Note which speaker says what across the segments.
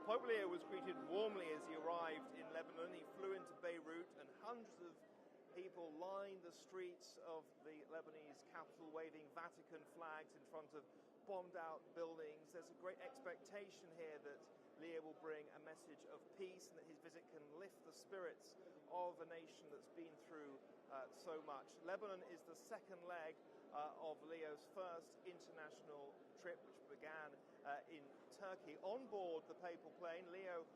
Speaker 1: Pope Leo was greeted warmly as he arrived in Lebanon. He flew into Beirut and hundreds of people lined the streets of the Lebanese capital waving Vatican flags in front of bombed out buildings. There's a great expectation here that Leo will bring a message of peace and that his visit can lift the spirits of a nation that's been through so much. Lebanon is the second leg of Leo's first international trip, which began in Turkey. On board the papal plane, Leo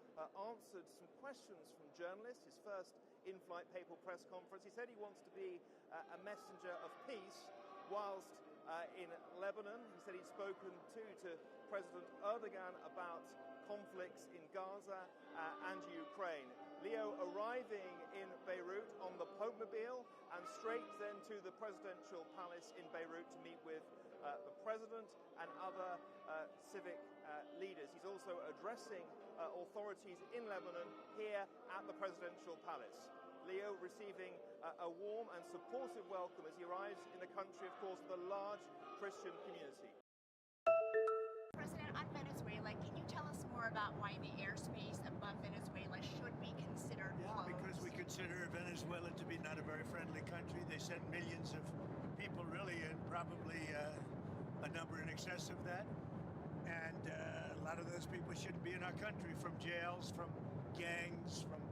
Speaker 1: answered some questions from journalists, his first in-flight papal press conference. He said he wants to be a messenger of peace whilst in Lebanon. He said he'd spoken to President Erdogan about conflicts in Gaza and Ukraine. Leo arriving in Beirut on the Popemobile and straight then to the presidential palace in Beirut to meet with the president and other civic leaders. He's also addressing authorities in Lebanon here at the presidential palace. Leo receiving a warm and supportive welcome as he arrives in the country, of course, with a large Christian community.
Speaker 2: President, on Venezuela, can you tell us more about why the airspace above Venezuela should be considered closed?
Speaker 3: Because we consider Venezuela to be not a very friendly country. They sent millions of people, really, and probably a number in excess of that. And a lot of those people shouldn't be in our country, from jails, from gangs, from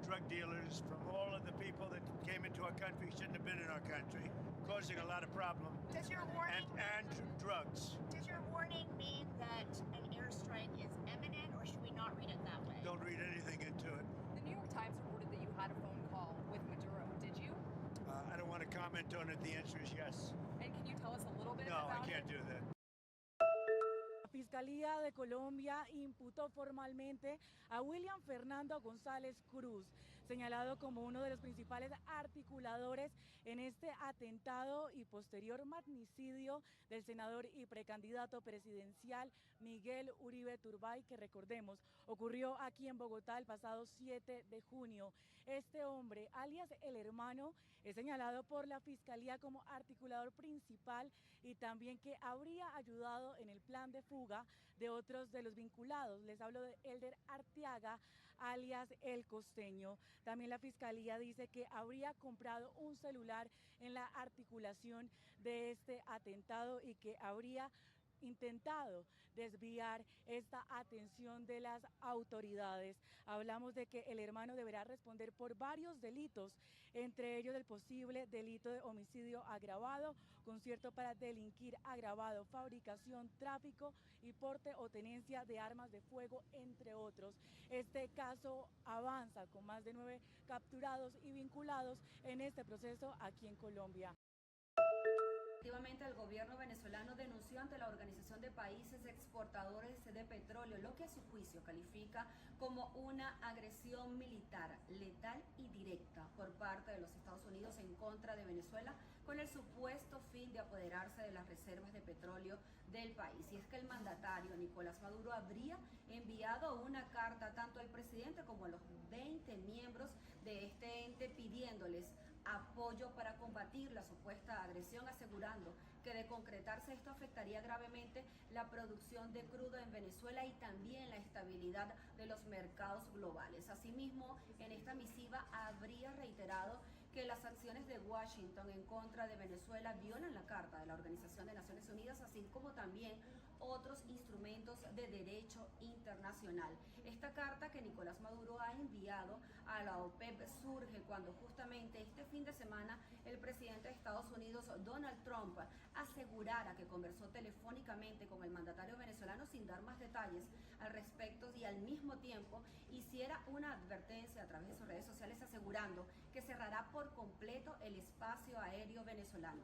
Speaker 3: drug dealers, from all of the people that came into our country shouldn't have been in our country, causing a lot of problem.
Speaker 2: Does your warning
Speaker 3: and drugs.
Speaker 2: Does your warning mean that an airstrike is imminent, or should we not read it that way?
Speaker 3: Don't read anything into it.
Speaker 4: The New York Times reported that you had a phone call with Maduro. Did you?
Speaker 3: I don't want to comment on it. The answer is yes.
Speaker 4: And can you tell us a little bit
Speaker 3: No,
Speaker 4: about it?
Speaker 3: I can't do that.
Speaker 5: La Fiscalía de Colombia imputó formalmente a William Fernando Gonzalez Cruz, señalado como uno de los principales articuladores en este atentado y posterior magnicidio del senador y precandidato presidencial Miguel Uribe Turbay, que recordemos ocurrió aquí en Bogotá el pasado 7 de junio. Este hombre, alias el hermano, es señalado por la Fiscalía como articulador principal y también que habría ayudado en el plan de fuga de otros de los vinculados. Les hablo de Elder Arteaga, alias El Costeño. También la Fiscalía dice que habría comprado un celular en la articulación de este atentado y que habría intentado desviar esta atención de las autoridades. Hablamos de que el hermano deberá responder por varios delitos, entre ellos el posible delito de homicidio agravado, concierto para delinquir agravado, fabricación, tráfico y porte o tenencia de armas de fuego, entre otros. Este caso avanza con más de 9 capturados y vinculados en este proceso aquí en Colombia.
Speaker 6: Efectivamente, el gobierno venezolano denunció ante la Organización de Países Exportadores de Petroleo lo que a su juicio califica como una agresión militar, letal y directa por parte de los Estados Unidos en contra de Venezuela, con el supuesto fin de apoderarse de las reservas de petróleo del país. Y es que el mandatario Nicolás Maduro habría enviado una carta tanto al presidente como a los 20 miembros de este ente pidiéndoles apoyo para combatir la supuesta agresión, asegurando que de concretarse esto afectaría gravemente la producción de crudo en Venezuela y también la estabilidad de los mercados globales. Asimismo, en esta misiva habría reiterado que las acciones de Washington en contra de Venezuela violan la Carta de la Organización de Naciones Unidas, así como también otros instrumentos de derecho internacional. Esta carta que Nicolás Maduro ha enviado a la OPEC surge cuando justamente este fin de semana el presidente de Estados Unidos, Donald Trump, asegurara que conversó telefónicamente con el mandatario venezolano sin dar más detalles al respecto y al mismo tiempo hiciera una advertencia a través de sus redes sociales asegurando que cerrará por completo el espacio aéreo venezolano.